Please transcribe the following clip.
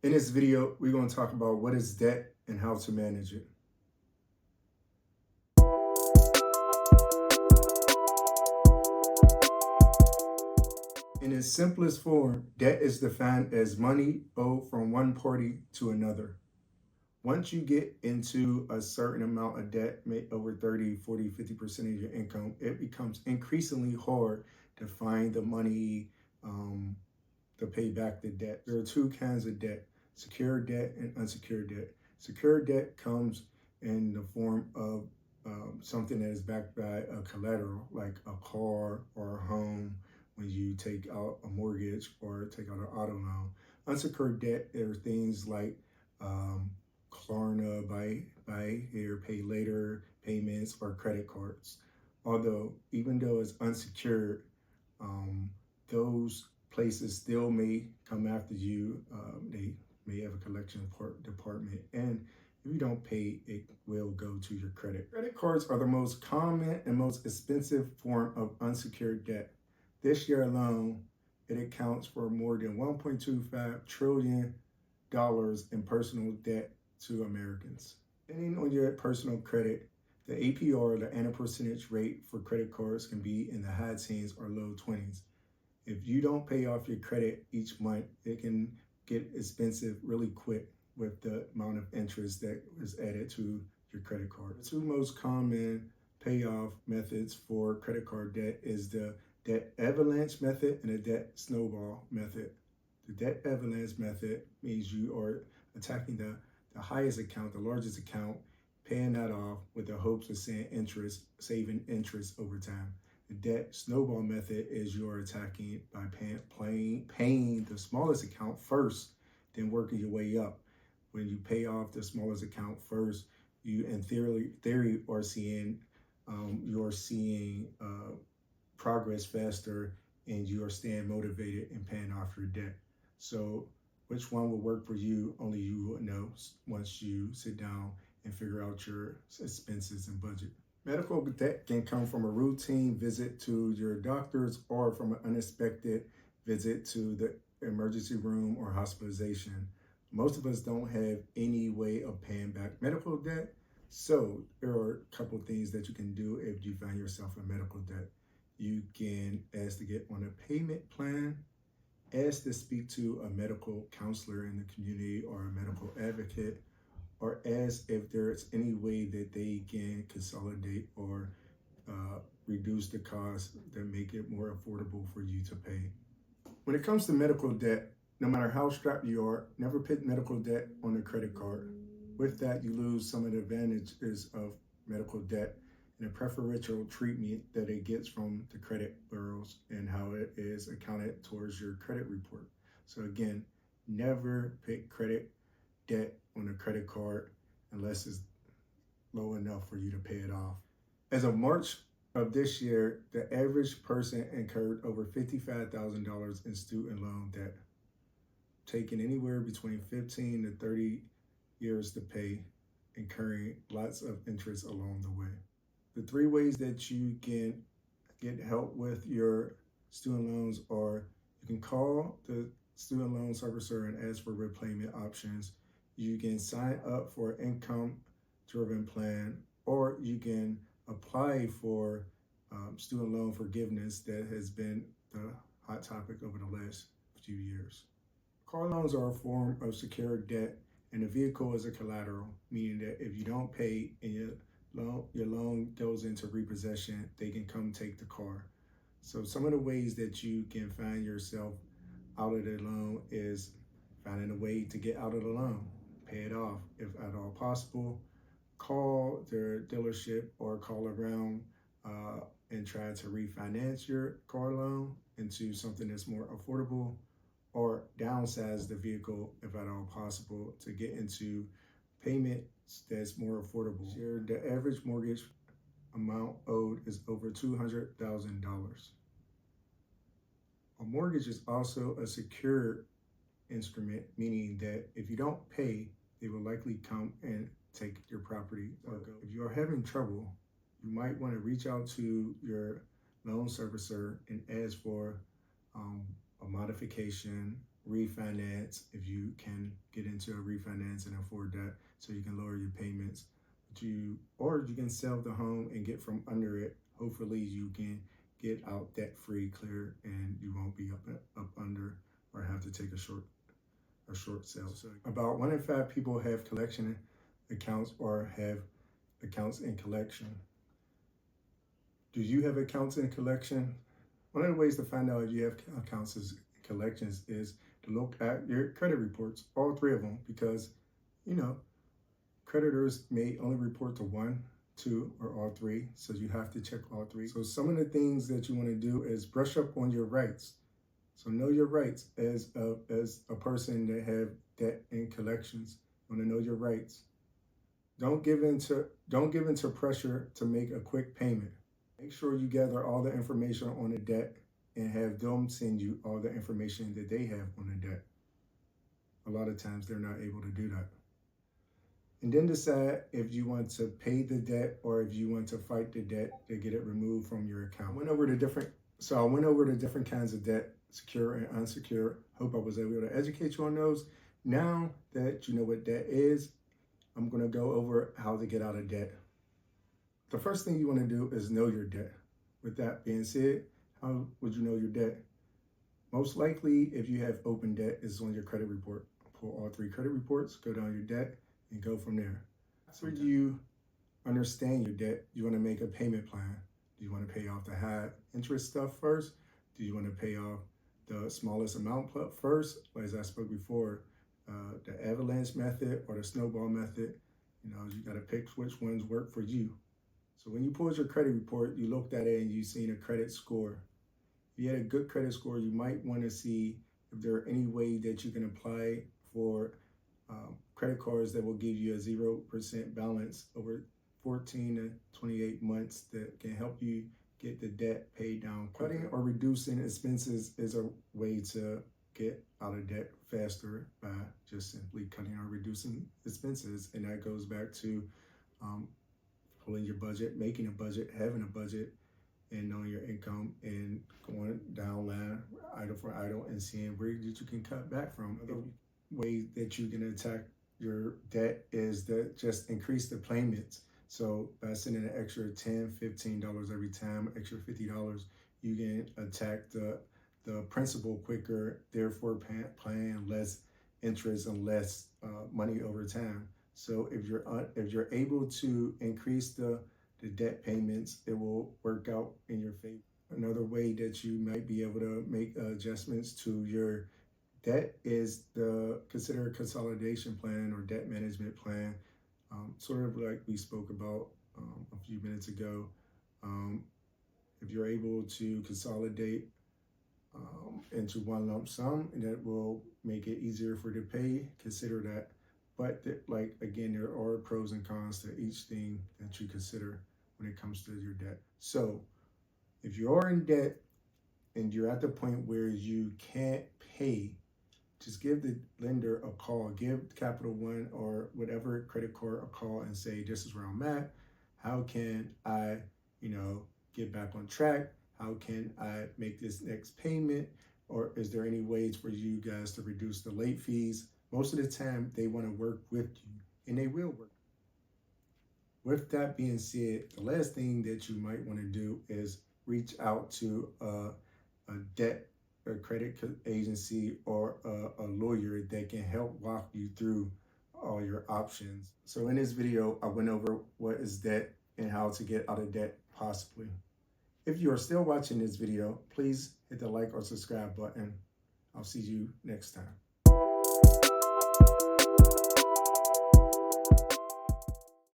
In this video, we're going to talk about what is debt and how to manage it. In its simplest form, debt is defined as money owed from one party to another. Once you get into a certain amount of debt, over 30, 40, 50% of your income, it becomes increasingly hard to find the money to pay back the debt. There are two kinds of debt: secured debt and unsecured debt. Secured debt comes in the form of something that is backed by a collateral, like a car or a home, when you take out a mortgage or take out an auto loan. Unsecured debt are things like Klarna, buy here, pay later payments, or credit cards. Even though it's unsecured, those places still may come after you. They may have a collection department, and if you don't pay, it will go to your credit. Credit cards are the most common and most expensive form of unsecured debt. This year alone, it accounts for more than $1.25 trillion in personal debt to Americans. Depending on your personal credit, the APR, the annual percentage rate for credit cards, can be in the high teens or low 20s. If you don't pay off your credit each month, it can get expensive really quick with the amount of interest that is added to your credit card. The two most common payoff methods for credit card debt is the debt avalanche method and the debt snowball method. The debt avalanche method means you are attacking the highest account, the largest account, paying that off with the hopes of saving interest over time. The debt snowball method is you are attacking it by paying the smallest account first, then working your way up. When you pay off the smallest account first, you in theory are seeing progress faster, and you are staying motivated and paying off your debt. So which one will work for you, only you will know once you sit down and figure out your expenses and budget. Medical debt can come from a routine visit to your doctors or from an unexpected visit to the emergency room or hospitalization. Most of us don't have any way of paying back medical debt, so there are a couple of things that you can do if you find yourself in medical debt. You can ask to get on a payment plan, ask to speak to a medical counselor in the community or a medical advocate, or ask if there's any way that they can consolidate or reduce the cost that make it more affordable for you to pay. When it comes to medical debt, no matter how strapped you are, never put medical debt on a credit card. With that, you lose some of the advantages of medical debt and the preferential treatment that it gets from the credit bureaus and how it is accounted towards your credit report. So again, never put credit debt on a credit card unless it's low enough for you to pay it off. As of March of this year, the average person incurred over $55,000 in student loan debt, taking anywhere between 15 to 30 years to pay, incurring lots of interest along the way. The three ways that you can get help with your student loans are: you can call the student loan servicer and ask for repayment options. You can sign up for an income-driven plan, or you can apply for student loan forgiveness that has been the hot topic over the last few years. Car loans are a form of secured debt, and the vehicle is a collateral, meaning that if you don't pay and your loan goes into repossession, they can come take the car. So some of the ways that you can find yourself out of the loan is finding a way to get out of the loan. Pay it off if at all possible. Call their dealership or call around and try to refinance your car loan into something that's more affordable, or downsize the vehicle if at all possible to get into payments that's more affordable. Here, the average mortgage amount owed is over $200,000. A mortgage is also a secured instrument, meaning that if you don't pay, they will likely come and take your property. If you are having trouble, you might want to reach out to your loan servicer and ask for a modification refinance if you can get into a refinance and afford that, so you can lower your payments. Or you can sell the home and get from under it. Hopefully you can get out debt free, clear, and you won't be up under or have to take a short sale. So about 1 in 5 people have collection accounts or have accounts in collection. Do you have accounts in collection? One of the ways to find out if you have accounts in collections is to look at your credit reports, all 3 of them, because creditors may only report to 1, 2, or all 3, so you have to check all 3. So some of the things that you want to do is brush up on your rights. So know your rights as a person that have debt and collections. You want to know your rights. Don't give into pressure to make a quick payment. Make sure you gather all the information on the debt and have them send you all the information that they have on the debt. A lot of times they're not able to do that. And then decide if you want to pay the debt or if you want to fight the debt to get it removed from your account. I went over the different kinds of debt, secure and unsecured. Hope I was able to educate you on those. Now that you know what debt is, I'm going to go over how to get out of debt. The first thing you want to do is know your debt. With that being said, how would you know your debt? Most likely, if you have open debt, it's on your credit report. Pull all 3 credit reports, go down your debt, and go from there. After you understand your debt, you want to make a payment plan. Do you want to pay off the high interest stuff first? Do you want to pay off the smallest amount first? As I spoke before, the avalanche method or the snowball method. You got to pick which ones work for you. So when you pulled your credit report, you looked at it and you seen a credit score. If you had a good credit score, you might want to see if there are any way that you can apply for credit cards that will give you a 0% balance over 14 to 28 months that can help you get the debt paid down. Cutting or reducing expenses is a way to get out of debt faster by just simply cutting or reducing expenses. And that goes back to pulling your budget, making a budget, having a budget, and knowing your income and going down line item for item and seeing where that you can cut back from. Another way that you can attack your debt is to just increase the payments. So by sending an extra $10, $15 every time, extra $50, you can attack the principal quicker, therefore paying less interest and less money over time. So if you're able to increase the debt payments, it will work out in your favor. Another way that you might be able to make adjustments to your debt is consider a consolidation plan or debt management plan, sort of like we spoke about a few minutes ago. If you're able to consolidate into one lump sum, and that will make it easier for you to pay, consider that. But again, there are pros and cons to each thing that you consider when it comes to your debt. So if you are in debt and you're at the point where you can't pay, just give the lender a call. Give Capital One or whatever credit card a call and say, this is where I'm at. How can I, get back on track? How can I make this next payment? Or is there any ways for you guys to reduce the late fees? Most of the time, they want to work with you, and they will work. With that being said, the last thing that you might want to do is reach out to a credit agency or a lawyer that can help walk you through all your options. So in this video, I went over what is debt and how to get out of debt possibly. If you are still watching this video, please hit the like or subscribe button. I'll see you next time.